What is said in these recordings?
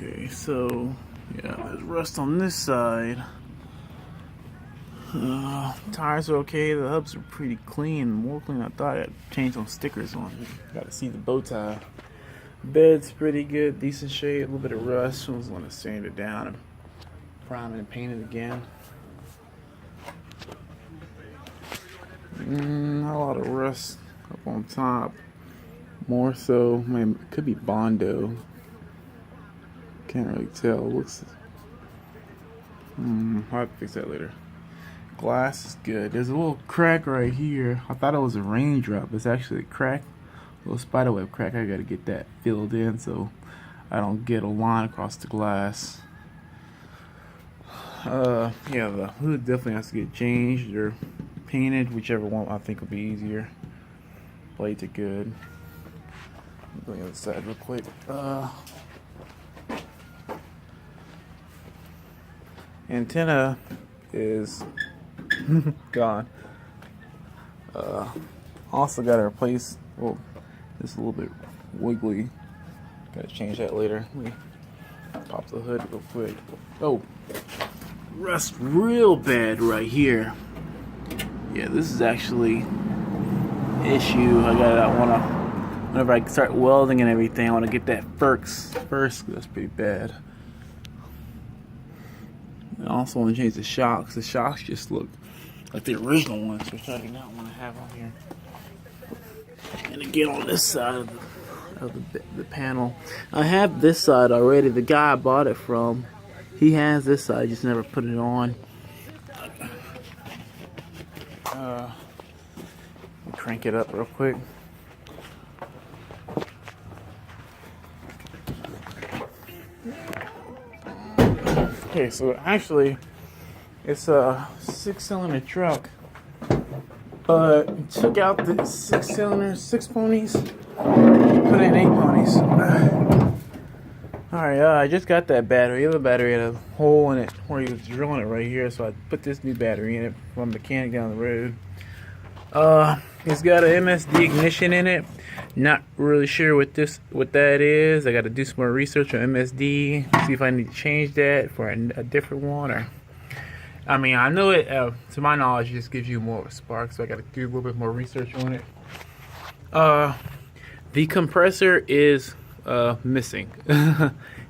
Okay, so yeah, there's rust on this side. Tires are okay. The hubs are pretty clean, more clean than I thought. I had to change some stickers on it. Got to see the bow tie. Bed's pretty good, decent shape. A little bit of rust. I was going to sand it down and prime it and paint it again. Not a lot of rust up on top. More so, maybe it could be Bondo. Can't really tell. Looks. I'll have to fix that later. Glass is good. There's a little crack right here. I thought it was a raindrop. It's actually a crack, a little spiderweb crack. I gotta get that filled in so I don't get a line across the glass. Yeah, the hood definitely has to get changed or painted, whichever one I think will be easier. Plates are good. Go on the other side real quick. Antenna is gone. Also got to replace. Well, it's a little bit wiggly. Got to change that later. Let me pop the hood real quick. Oh, rust real bad right here. Yeah, this is actually an issue. Whenever I start welding and everything, I want to get that first. That's pretty bad. I also want to change the shocks. The shocks just look like the original ones, which I do not want to have on here. And again, on this side of the panel, I have this side already. The guy I bought it from, he has this side. I just never put it on. Crank it up real quick. Okay, so actually, it's a 6-cylinder truck, but it took out the 6-cylinder, 6 ponies, put in 8 ponies. Alright, I just got that battery. The other battery had a hole in it where he was drilling it right here, so I put this new battery in it from a mechanic down the road. It's got an MSD ignition in it. Not really sure what that is. I got to do some more research on MSD, see if I need to change that for a different one. Or, I mean, I know it. To my knowledge, it just gives you more of a spark. So I got to do a little bit more research on it. The compressor is missing.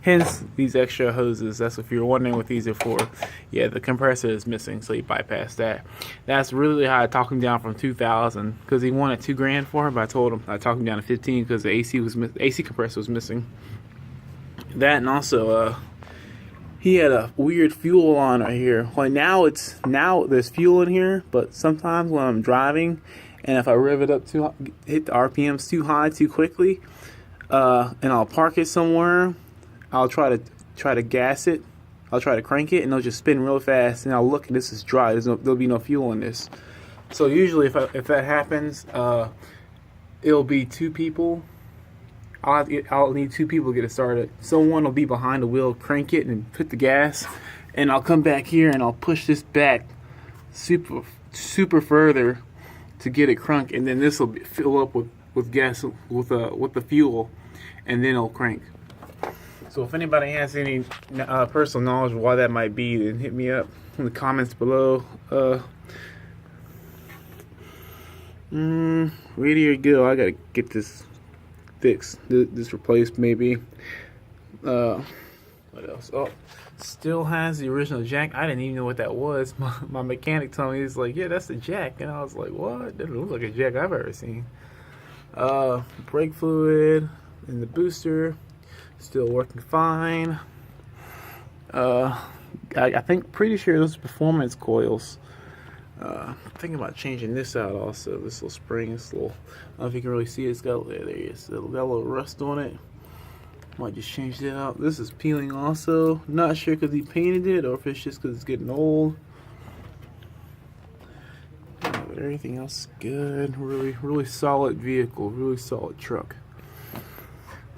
Hence these extra hoses. That's if you're wondering what these are for. Yeah, the compressor is missing, so you bypass that. That's really how I talked him down from 2,000 because he wanted $2,000 for it. But I told him I talked him down to 15 because the AC compressor was missing. That, and also he had a weird fuel on right here. Like now there's fuel in here, but sometimes when I'm driving and if I rev it up hit the RPMs too high too quickly, and I'll park it somewhere. I'll try to gas it. I'll try to crank it, and it'll just spin real fast. And I'll look, and this is dry. There'll be no fuel in this. So usually, if that happens, it'll be 2 people. I'll need 2 people to get it started. Someone will be behind the wheel, crank it, and put the gas. And I'll come back here, and I'll push this back super further to get it crank, and then this will fill up with gas with the fuel, and then it'll crank. So if anybody has any personal knowledge of why that might be, then hit me up in the comments below. Radio go. I gotta get this fixed, this replaced maybe. What else? Oh, still has the original jack. I didn't even know what that was. My mechanic told me, he's like, yeah, that's the jack, and I was like, what? That doesn't look like a jack I've ever seen. Brake fluid in the booster. Still working fine. I think pretty sure those are performance coils. Thinking about changing this out also. This little spring, this little. I don't know if you can really see it. It's got there it is. Got a little rust on it. Might just change that out. This is peeling also. Not sure because he painted it or if it's just because it's getting old. But everything else is good. Really solid vehicle. Really solid truck.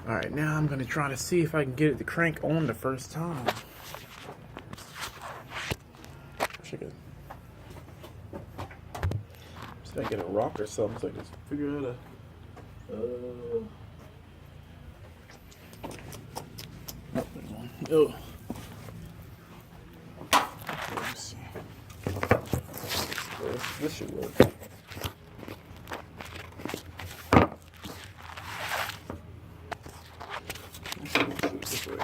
Alright, now I'm going to try to see if I can get it to crank on the first time. Wish I could. See if I get a rock or something so I can figure out Oh, there's one. Oh. This should work. This way.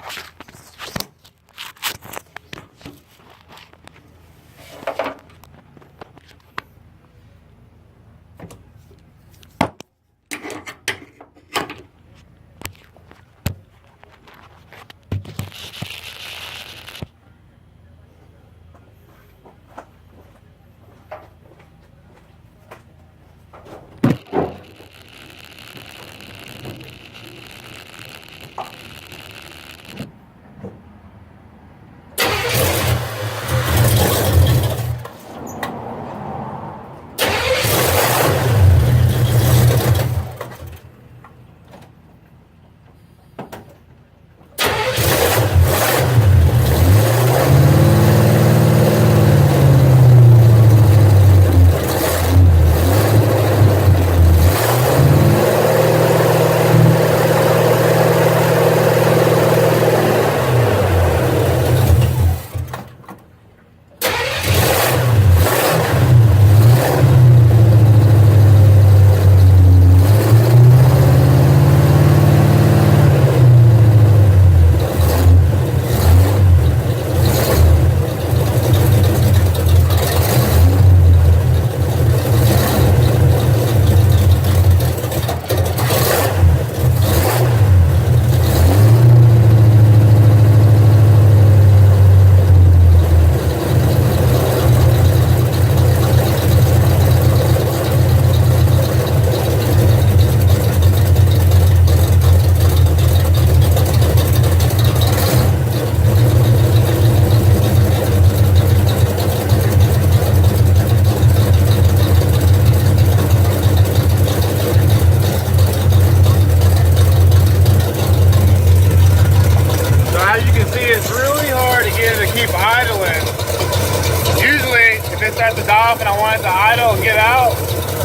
At the dock and I want it to idle and get out,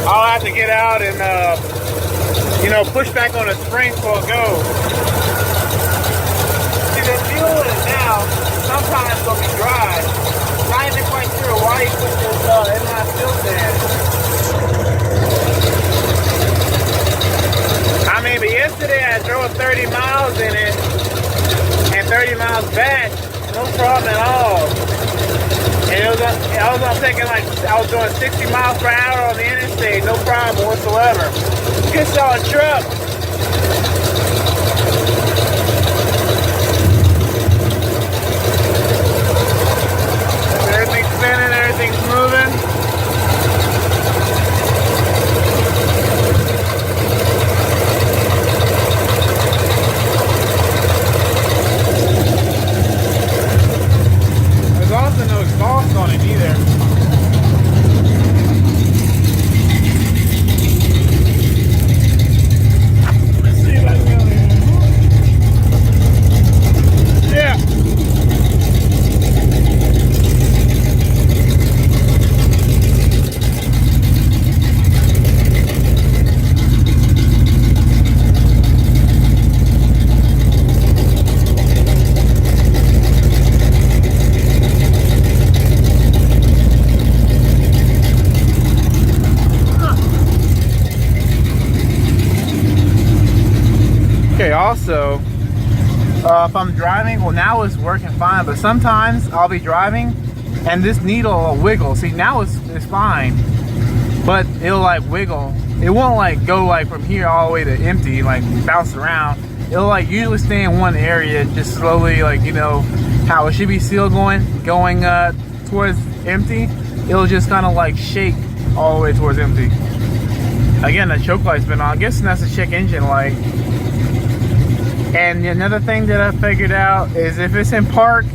I'll have to get out and you know, push back on the spring so it goes. See, the deal is now, sometimes it'll be dry. Not even quite sure why he put this inline filter in. I mean, but yesterday I drove 30 miles in it and 30 miles back, no problem at all. And I was taking like, I was doing 60 miles per hour on the interstate, no problem whatsoever. Good solid truck. Everything's spinning, everything's moving. There's also no exhaust on it either. Let's see if I can go here. Yeah. Okay, also, if I'm driving, well now it's working fine, but sometimes I'll be driving and this needle will wiggle. See, now it's fine, but it'll like wiggle. It won't like go like from here all the way to empty, like bounce around. It'll like usually stay in one area, just slowly, like, you know, how it should be sealed going towards empty. It'll just kind of like shake all the way towards empty. Again, the choke light's been on. I'm guessing that's a check engine light. And another thing that I figured out is if it's in park,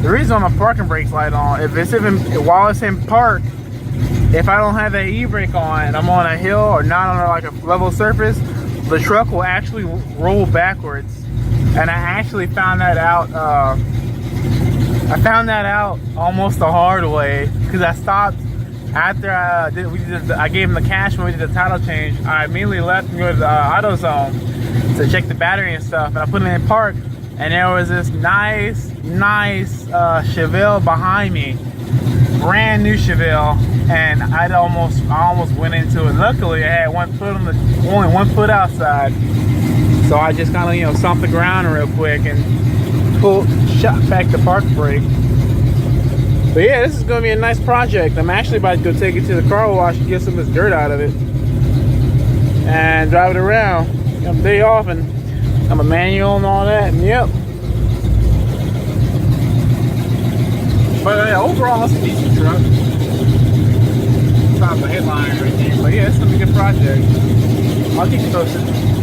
the reason my parking brakes light on, if it's even while it's in park, if I don't have that e-brake on and I'm on a hill or not on like a level surface, the truck will actually roll backwards. And I actually found that out. I found that out almost the hard way because I stopped after I gave him the cash when we did the title change. I immediately left and go to the AutoZone to check the battery and stuff, and I put it in park, and there was this nice Chevelle behind me, brand new Chevelle, and I almost went into it. Luckily, I had only one foot outside, so I just kind of stomped the ground real quick and shot back the park brake. But yeah, this is going to be a nice project. I'm actually about to go take it to the car wash and get some of this dirt out of it and drive it around. I'm day off and I'm a manual and all that, and yep. But overall, it's a decent truck. Top of the headline right there. But yeah, it's gonna be a good project. I'll keep you posted.